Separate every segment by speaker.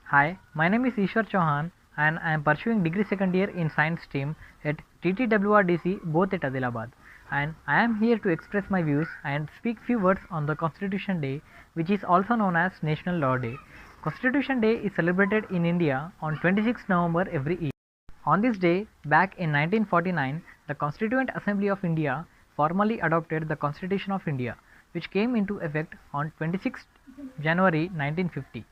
Speaker 1: Hi, my name is Ishwar Chauhan and I am pursuing degree second year in science stream at TTWRDC both at Adilabad, and I am here to express my views and speak few words on the Constitution Day, which is also known as National Law Day. Constitution Day is celebrated in India on 26 November every year. On this day, back in 1949, the Constituent Assembly of India formally adopted the Constitution of India, which came into effect on 26 January 1950.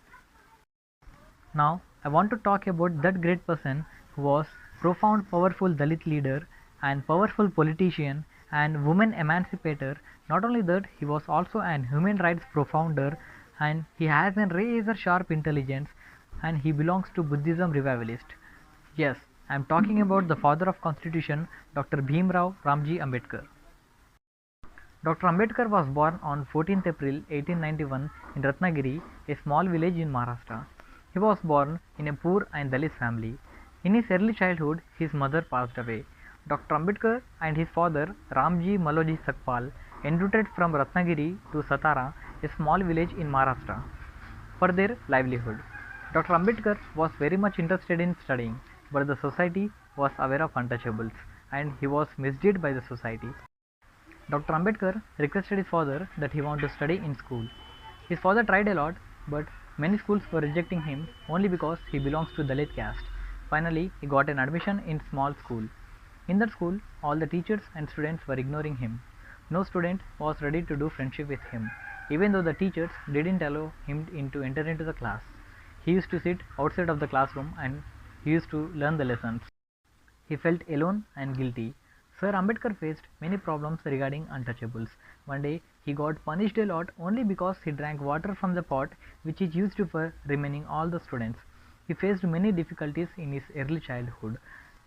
Speaker 1: Now, I want to talk about that great person who was profound powerful Dalit leader and powerful politician and woman emancipator. Not only that, he was also an human rights profounder, and he has a razor sharp intelligence, and he belongs to Buddhism revivalist. Yes, I am talking about the father of constitution, Dr. Bhimrao Ramji Ambedkar. Dr. Ambedkar was born on 14th April 1891 in Ratnagiri, a small village in Maharashtra. He was born in a poor and Dalit family. In his early childhood, his mother passed away. Dr. Ambedkar and his father, Ramji Maloji Sakpal, enrooted from Ratnagiri to Satara, a small village in Maharashtra, for their livelihood. Dr. Ambedkar was very much interested in studying, but the society was aware of untouchables, and he was misused by the society. Dr. Ambedkar requested his father that he wanted to study in school. His father tried a lot, but many schools were rejecting him only because he belongs to Dalit caste. Finally, he got an admission in small school. In that school, all the teachers and students were ignoring him. No student was ready to do friendship with him, even though the teachers didn't allow him to enter into the class. He used to sit outside of the classroom and he used to learn the lessons. He felt alone and guilty. Sir Ambedkar faced many problems regarding untouchables. One day, he got punished a lot only because he drank water from the pot which is used for remaining all the students. He faced many difficulties in his early childhood.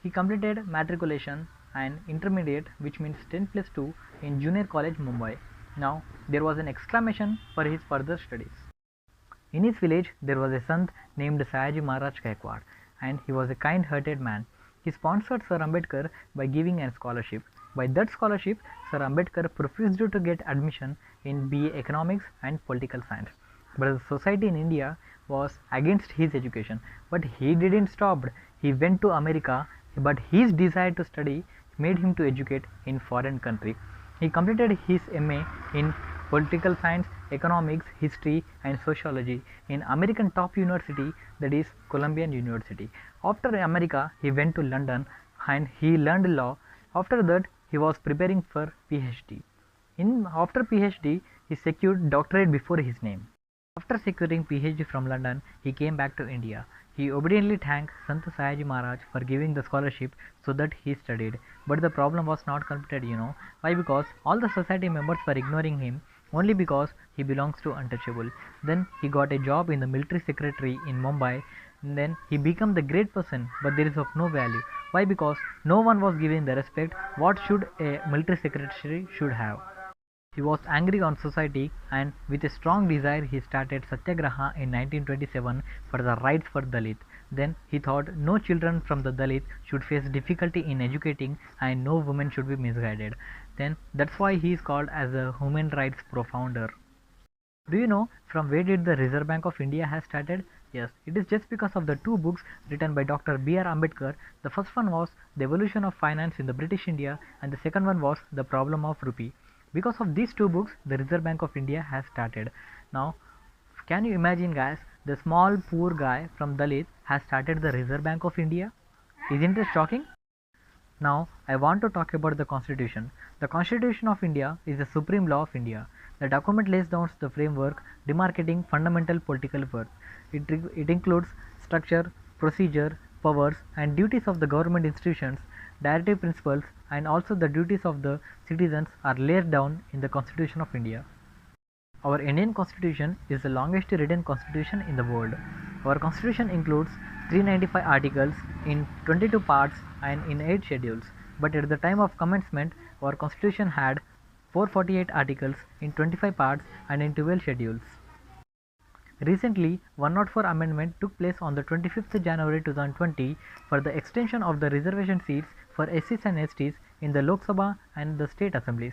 Speaker 1: He completed matriculation and intermediate, which means 10 plus 2, in Junior College, Mumbai. Now, there was an exclamation for his further studies. In his village, there was a sant named Sayaji Maharaj Gaikwad, and he was a kind-hearted man. He sponsored Sir Ambedkar by giving a scholarship. By that scholarship, Sir Ambedkar refused to get admission in BA Economics and Political Science. But the society in India was against his education. But he didn't stop. He went to America, but his desire to study made him to educate in foreign country. He completed his MA in Political Science, Economics, History and Sociology in American top university, that is Columbian University. After America, he went to London and he learned law. After that, he was preparing for PhD. After PhD, he secured doctorate before his name. After securing PhD from London, he came back to India. He obediently thanked Sant Sayaji Maharaj for giving the scholarship so that he studied. But the problem was not completed. Why? Because all the society members were ignoring him only because he belongs to untouchable. Then he got a job in the military secretary in Mumbai. And then he became the great person, but there is of no value. Why? Because no one was giving the respect what should a military secretary should have. He was angry on society, and with a strong desire he started Satyagraha in 1927 for the rights for Dalit. Then he thought no children from the Dalit should face difficulty in educating and no women should be misguided. Then that's why he is called as a human rights profounder. Do you know from where did the Reserve Bank of India has started? Yes, it is just because of the two books written by Dr. B.R. Ambedkar. The first one was The Evolution of Finance in the British India, and the second one was The Problem of Rupee. Because of these two books, the Reserve Bank of India has started. Now, can you imagine, guys, the small poor guy from Dalit has started the Reserve Bank of India? Isn't it shocking? Now, I want to talk about the Constitution. The Constitution of India is the supreme law of India. The document lays down the framework demarcating fundamental political worth. It includes structure, procedure, powers, and duties of the government institutions, directive principles, and also the duties of the citizens are laid down in the Constitution of India. Our Indian Constitution is the longest written constitution in the world. Our Constitution includes 395 articles in 22 parts and in 8 schedules. But at the time of commencement, our Constitution had 448 articles in 25 parts and in 12 schedules. Recently, 104 amendment took place on the 25th January 2020 for the extension of the reservation seats for SCs and STs in the Lok Sabha and the state assemblies.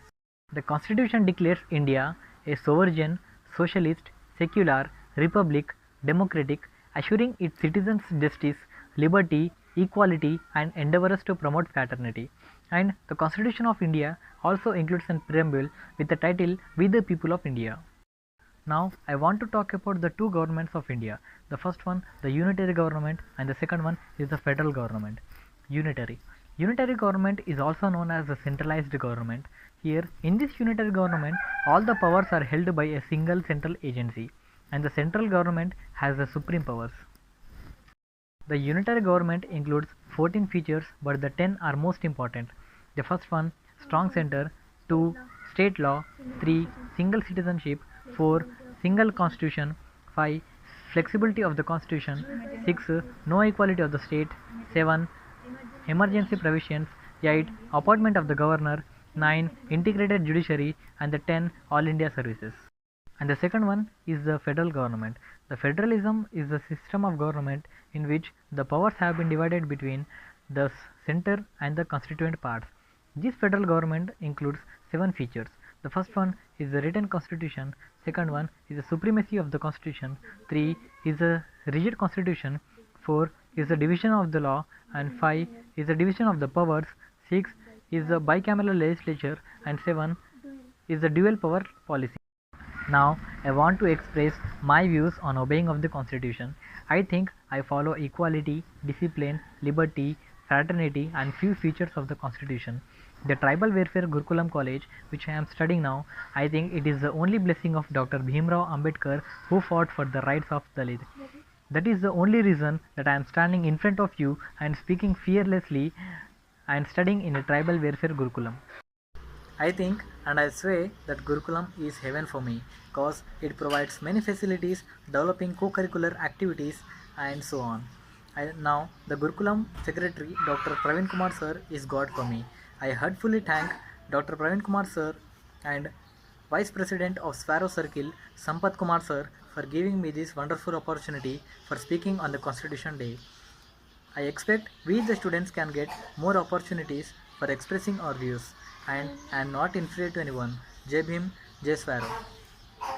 Speaker 1: The Constitution declares India a sovereign, socialist, secular, republic, democratic assuring its citizens justice, liberty, equality, and endeavors to promote fraternity. And the Constitution of India also includes a preamble with the title We the People of India. Now, I want to talk about the two governments of India. The first one, the unitary government, and the second one is the federal government. Unitary. Unitary government is also known as the centralized government. Here, in this unitary government, all the powers are held by a single central agency, and the central government has the supreme powers. The unitary government includes 14 features, but the 10 are most important. The first one, strong center; 2, state law; 3, single citizenship; 4, single constitution; 5, flexibility of the constitution; 6, no equality of the state; 7, emergency provisions; 8, appointment of the governor; 9, integrated judiciary; and the 10, all India services. And the second one is the federal government. The federalism is the system of government in which the powers have been divided between the center and the constituent parts. This federal government includes 7 features. The first one is the written constitution, second one is the supremacy of the constitution, 3 is a rigid constitution, 4 is the division of the law, and 5 is the division of the powers, 6 is the bicameral legislature, and 7 is the dual power policy. Now, I want to express my views on obeying of the constitution. I think I follow equality, discipline, liberty, fraternity, and few features of the constitution. The tribal welfare Gurukulam college, which I am studying now, I think it is the only blessing of Dr. Bhimrao Ambedkar, who fought for the rights of Dalit. That is the only reason that I am standing in front of you and speaking fearlessly and studying in a tribal welfare Gurukulam. I think and I swear that Gurukulam is heaven for me, cause it provides many facilities, developing co-curricular activities, and so on. Now, the Gurukulam secretary, Dr. Praveen Kumar sir, is God for me. I heartfully thank Dr. Praveen Kumar sir and Vice President of Swaero Circle, Sampath Kumar sir, for giving me this wonderful opportunity for speaking on the Constitution Day. I expect we the students can get more opportunities for expressing our views, and I am not inferior to anyone. Jai Bhim, Jai Swaero.